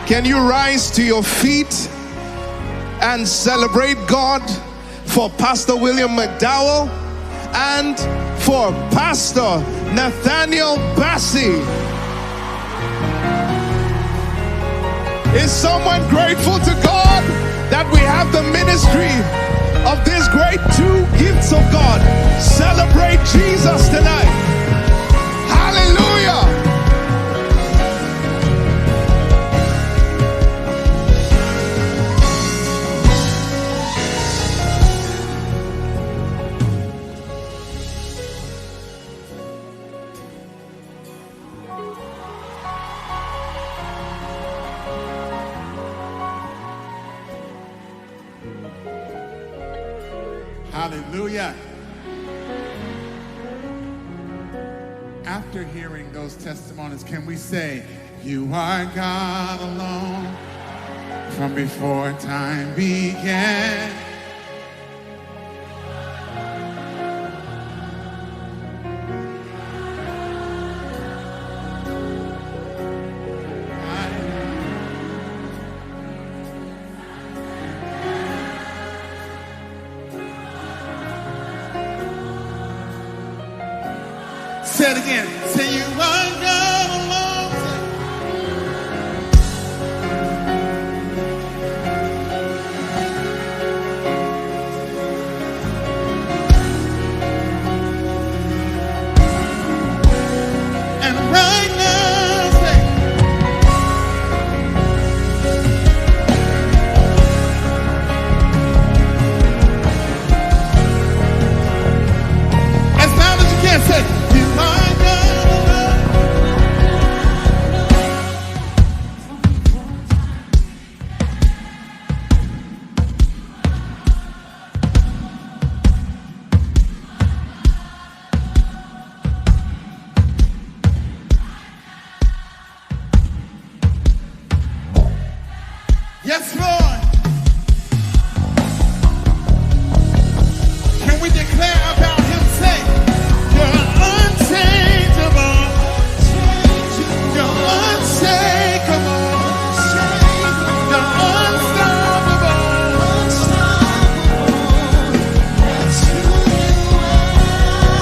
Can you rise to your feet and celebrate God for Pastor William McDowell and for Pastor Nathaniel Bassi? Is someone grateful to God that we have the ministry of these great two gifts of God? Celebrate Jesus tonight. Hallelujah. Hallelujah. After hearing those testimonies, can we say, you are God alone from before time began? Say it again. Say you are God alone. And right now, say, as loud as you can, say, you are God alone. Yes, Lord. Can we declare about him? Say, you're unchangeable. You're unshakable. You're unstoppable.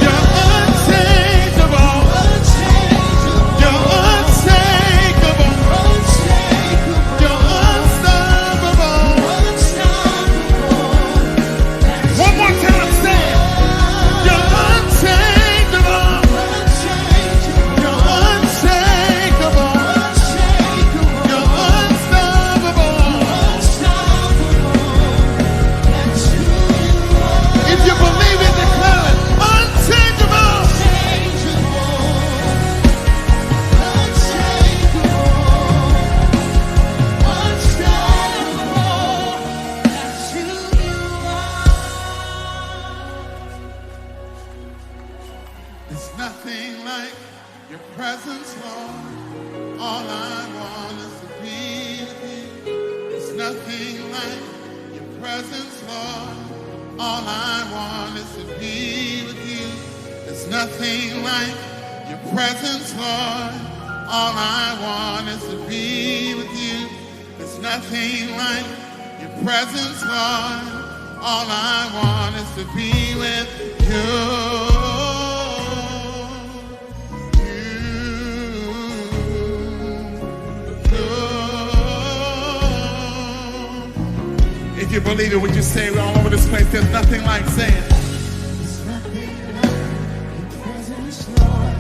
You're unchangeable. You're unshakable. You're unstoppable. One more time, say it. You're unchangeable. You're unshakable. You're unstoppable. If you believe it, declare it. Unchangeable. It's nothing like your presence, Lord. All I want is to be with you. It's nothing like your presence, Lord. All I want is to be with you. It's nothing like your presence, Lord. All I want is to be with you. It's nothing like your presence, Lord. All I want is to be with you. If you believe it, would you say it all over this place? There's nothing like saying. There's nothing like your presence, Lord.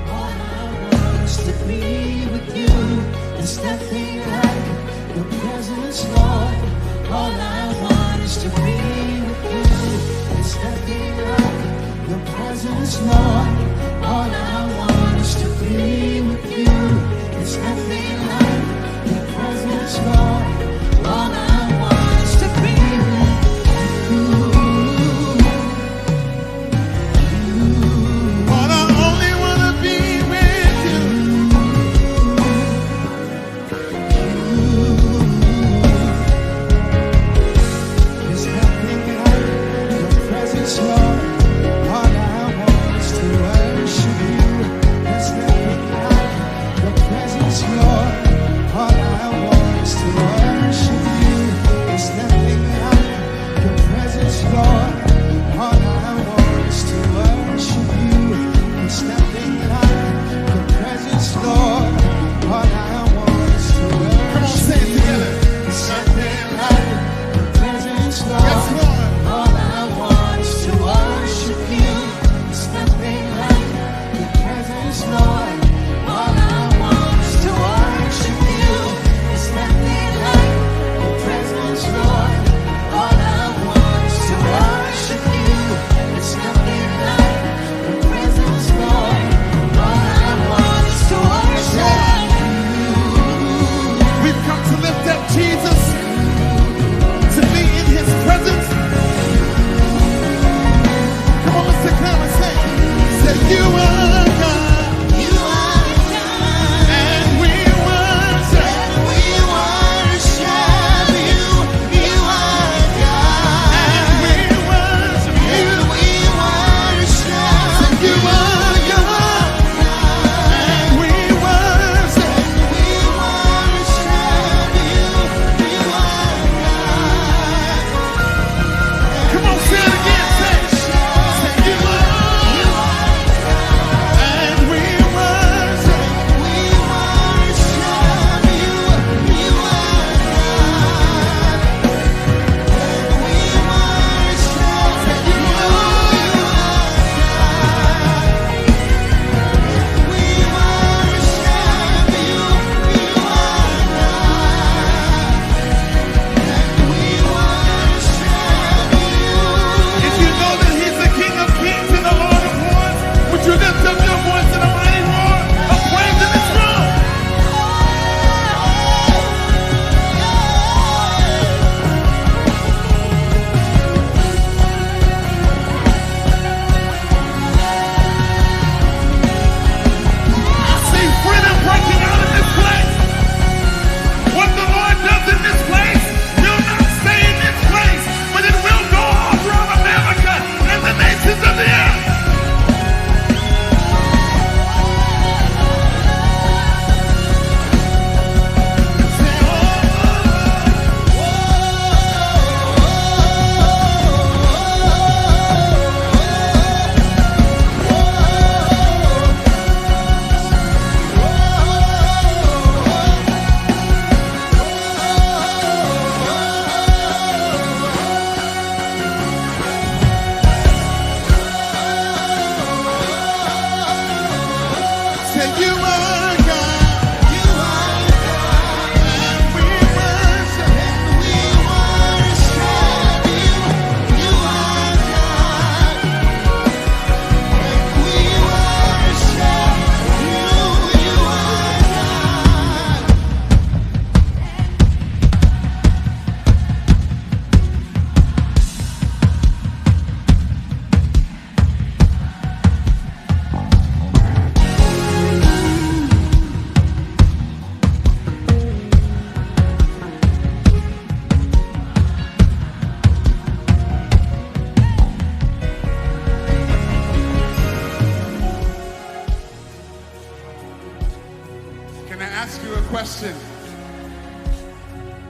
All I want is to be with you. There's nothing like your presence, Lord. All I want is to be with you. There's nothing like your presence, Lord. All I want is to be with you. There's nothing like your presence, Lord. All I want is to be with you. Lord, I only want to be with you. There's nothing like your presence, Lord. All I want is to worship you. There's nothing like your presence, Lord.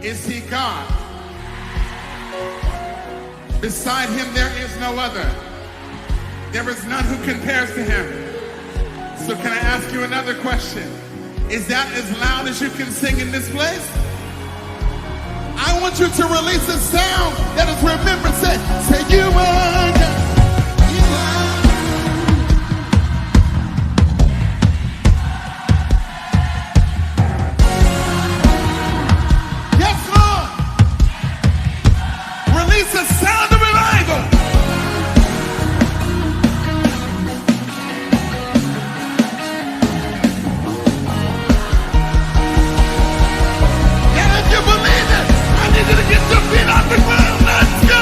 Is he God? Beside him there is no other. There is none who compares to him. So can I ask you another question? Is that as loud as you can sing in this place? I want you to release a sound that is remembrance. Say you are God. You are. Yes, Lord. Release a sound of revival. And if you believe it, I need you to get your feet off the ground. Let's go.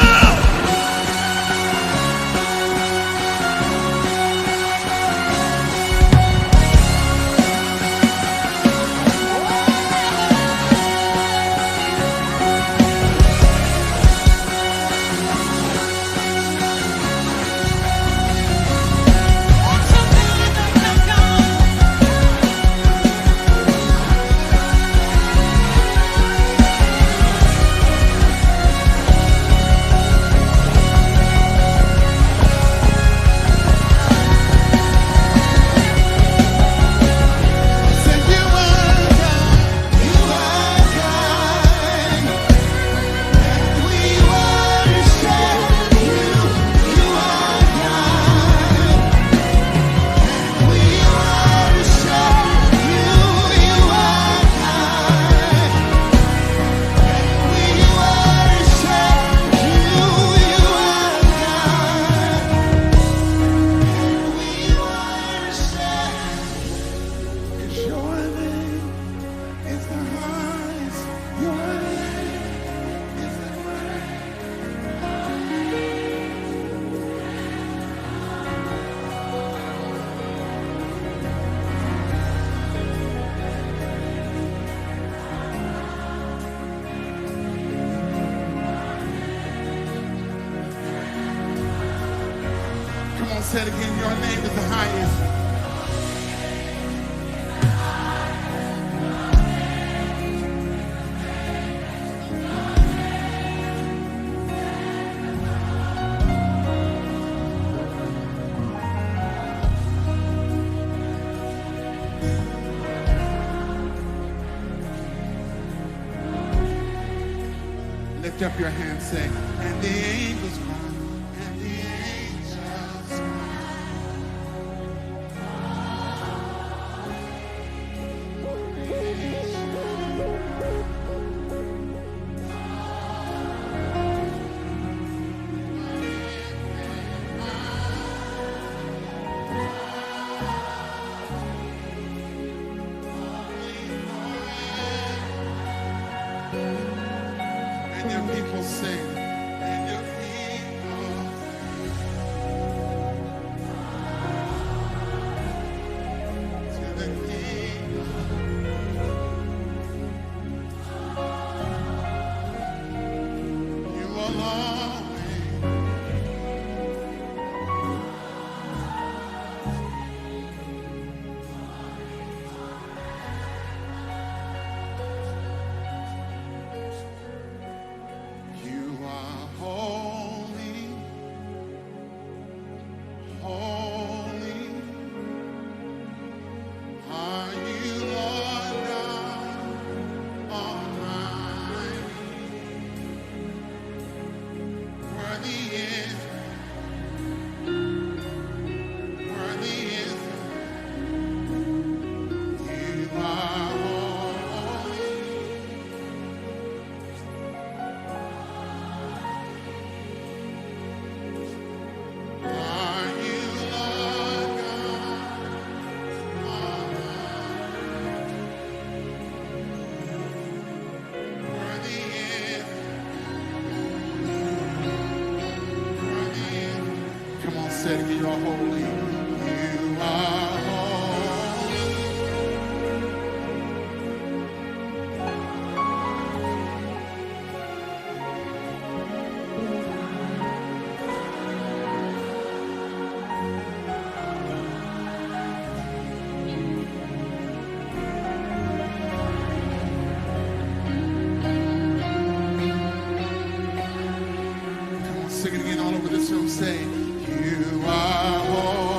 Say it again, your name is the highest. Lift up your hands, say, and the angels cry. And your people sing. And your people to the King. You will always. You are holy, holy. Are you Lord God Almighty? Worthy is, worthy is. You are holy. Are you Lord God Almighty? Worthy is, worthy is. Come on, say it again, you are holy. You are holy. this room say, you are holy.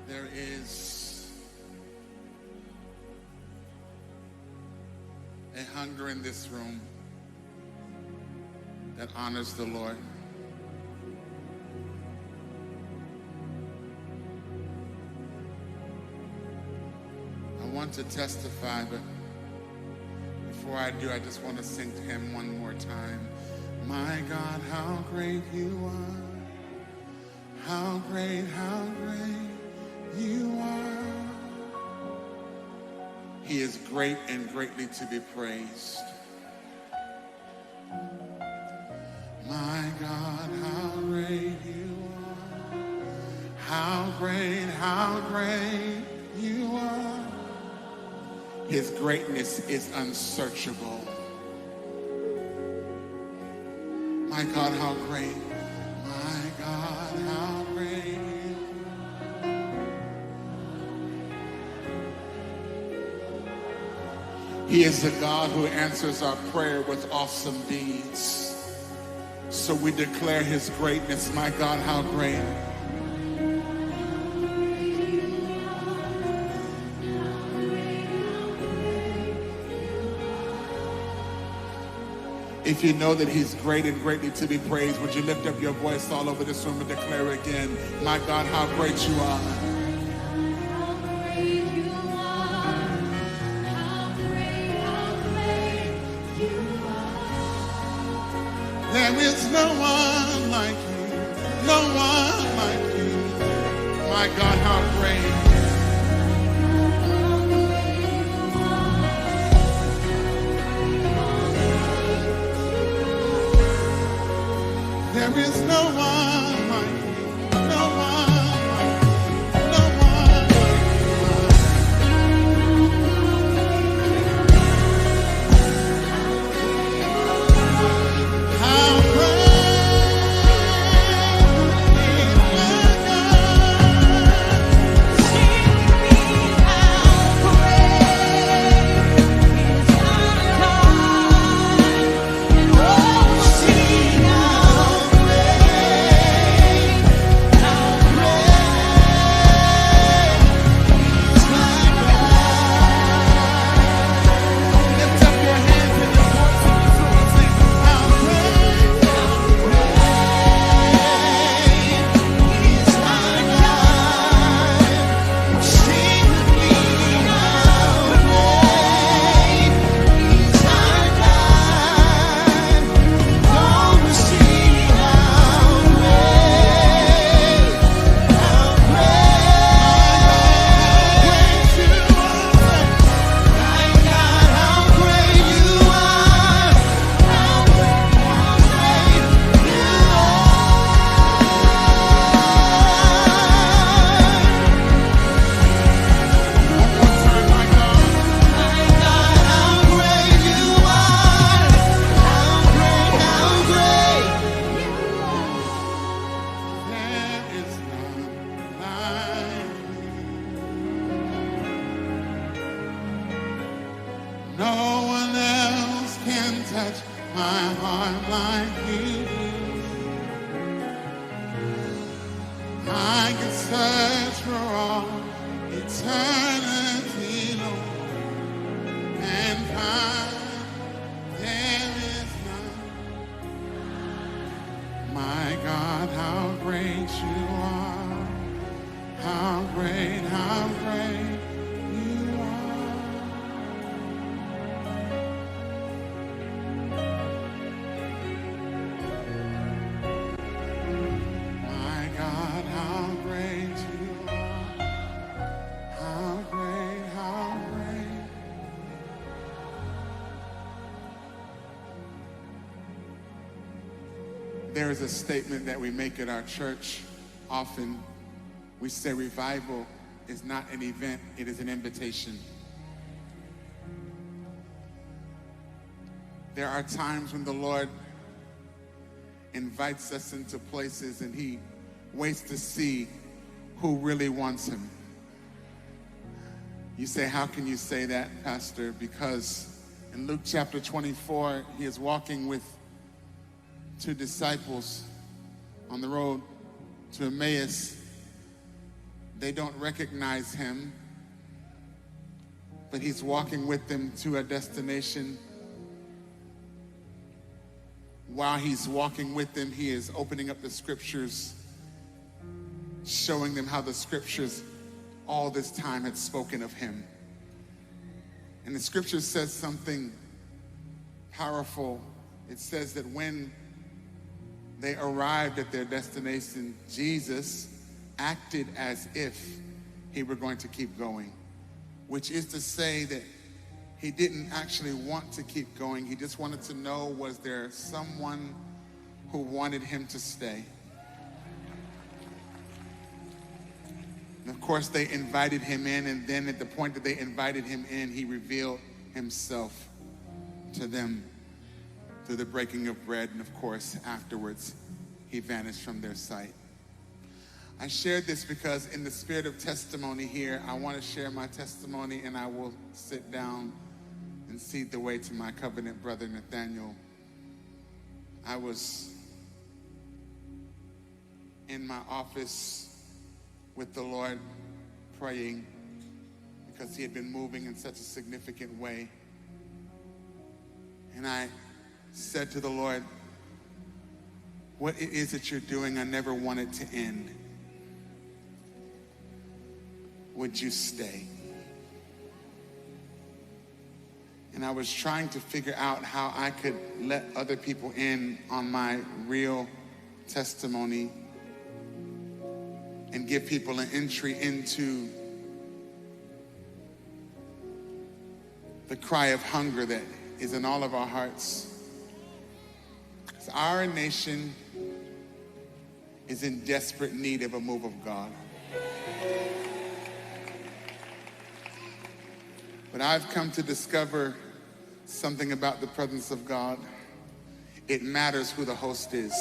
There is a hunger in this room that honors the Lord. I want to testify, but before I do, I just want to sing to him one more time. My God, how great you are. How great you are. He is great and greatly to be praised. My God, how great you are. How great you are. His greatness is unsearchable. My God, how great. My God, how great you are. He is the God who answers our prayer with awesome deeds. So we declare his greatness. My God, how great. If you know that he's great and greatly to be praised, would you lift up your voice all over this room and declare again, my God, how great you are. How great you are. How great you are. There is no one like you. No one like you. My God, how great. There is no one like you, no one like you, no one like you. How great is my God? Sing me how great is our God. Oh, sing how great. can touch my heart like you do. I can search for all eternity, Lord, and find there is none. My God, how great you are. How great you are. My God, how great you are. How great, how great. There is a statement that we make at our church often. We say revival is not an event, it is an invitation. There are times when the Lord invites us into places and he waits to see who really wants him. You say, how can you say that, Pastor? Because in Luke chapter 24, he is walking with two disciples on the road to Emmaus. They don't recognize him, but he's walking with them to a destination. While he's walking with them, he is opening up the scriptures, showing them how the scriptures all this time had spoken of him. And the scripture says something powerful. It says that when they arrived at their destination, Jesus acted as if he were going to keep going, which is to say that he didn't actually want to keep going. He just wanted to know, was there someone who wanted him to stay? And of course, they invited him in, and then at the point that they invited him in, he revealed himself to them through the breaking of bread, and of course, afterwards, he vanished from their sight. I shared this because in the spirit of testimony here, I want to share my testimony, and I will sit down and cede the way to my covenant brother, Nathaniel. I was in my office with the Lord praying because he had been moving in such a significant way. And I said to the Lord, what it is that you're doing, I never want it to end. Would you stay? And I was trying to figure out how I could let other people in on my real testimony and give people an entry into the cry of hunger that is in all of our hearts. Our nation is in desperate need of a move of God. But I've come to discover something about the presence of God. It matters who the host is.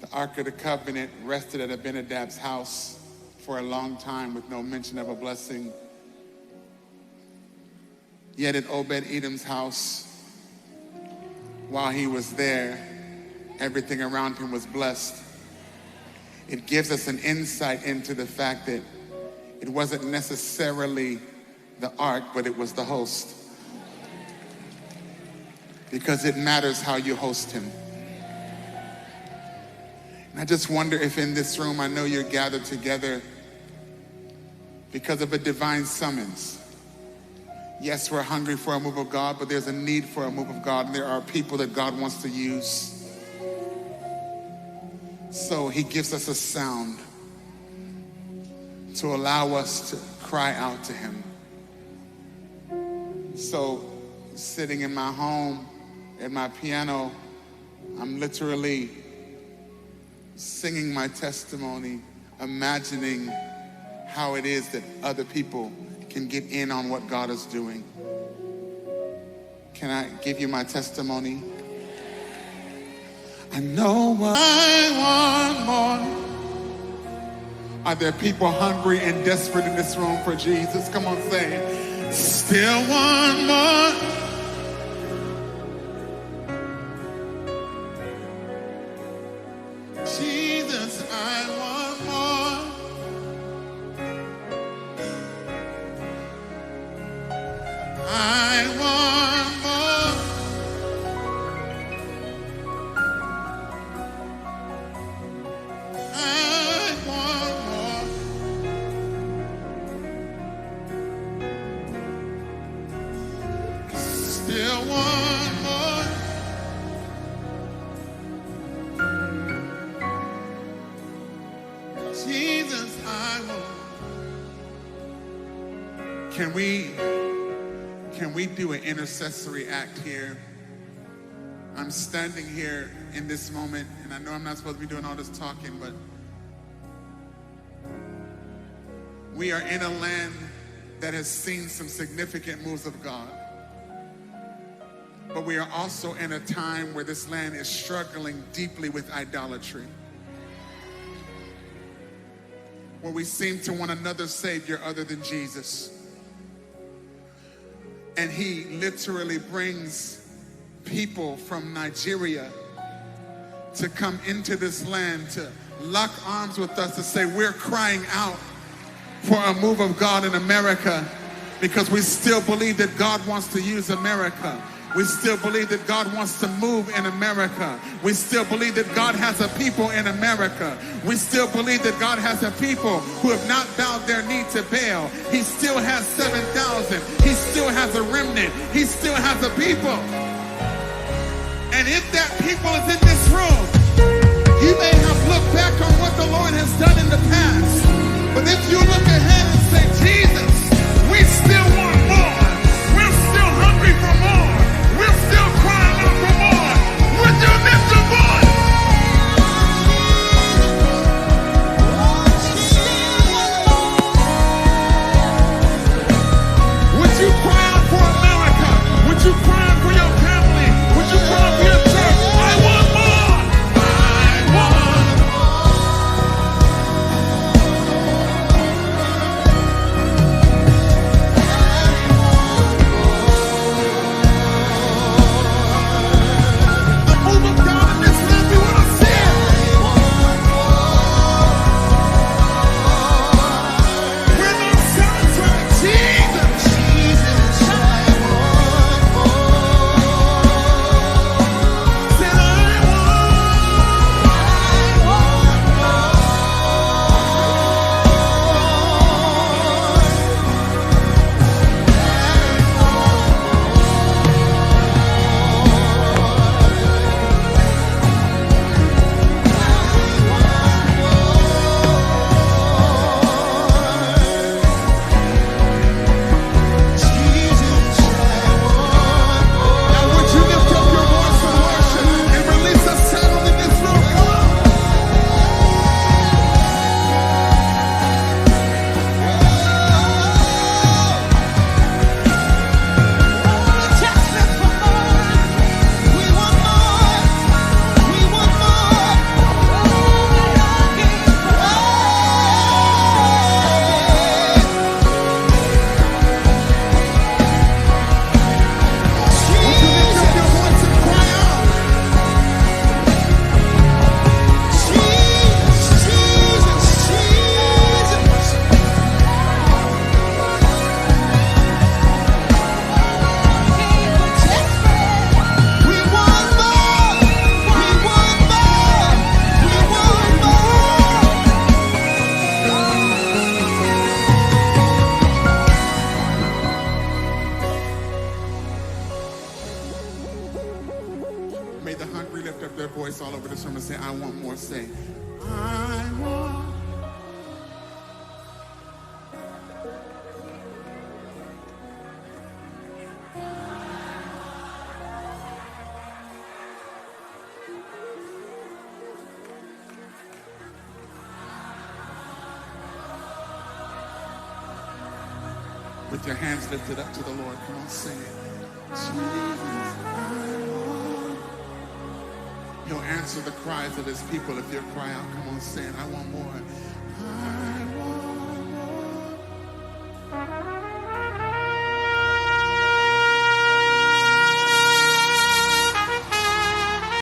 The Ark of the Covenant rested at Abinadab's house for a long time with no mention of a blessing. Yet at Obed-Edom's house, while he was there, everything around him was blessed. It gives us an insight into the fact that it wasn't necessarily the ark, but it was the host. Because it matters how you host him. And I just wonder if in this room, I know you're gathered together because of a divine summons. Yes, we're hungry for a move of God, but there's a need for a move of God, and there are people that God wants to use. So he gives us a sound to allow us to cry out to him. So sitting in my home at my piano, I'm literally singing my testimony, imagining how it is that other people can get in on what God is doing. Can I give you my testimony? I know what I want more. Are there people hungry and desperate in this room for Jesus? Come on, say it. Still one more. Jesus, I want more. I want more. I want more. Still one more. Jesus, I want. Can we do an intercessory act here? I'm standing here in this moment, and I know I'm not supposed to be doing all this talking, but we are in a land that has seen some significant moves of God. But we are also in a time where this land is struggling deeply with idolatry, where we seem to want another Savior other than Jesus. And he literally brings people from Nigeria to come into this land to lock arms with us to say we're crying out for a move of God in America, because we still believe that God wants to use America. We still believe that God wants to move in America. We still believe that God has a people in America. We still believe that God has a people who have not bowed their knee to Baal. He still has 7,000. He still has a remnant. He still has a people. And if that people is in this room, you may have looked back on what the Lord has done in the past. But if you look ahead and say, Jesus, we still want more. We're still hungry for more. We're still crying out for more. Would you lift your voice? Would you cry out for America? Would you cry out for your family? Would you cry out for your church? I want more. I want all over this room and say, I want more. Say, I want. With your hands lifted up to the Lord, come on, sing it. He'll answer the cries of his people if you cry out. Come on, say it. I want more. I want more.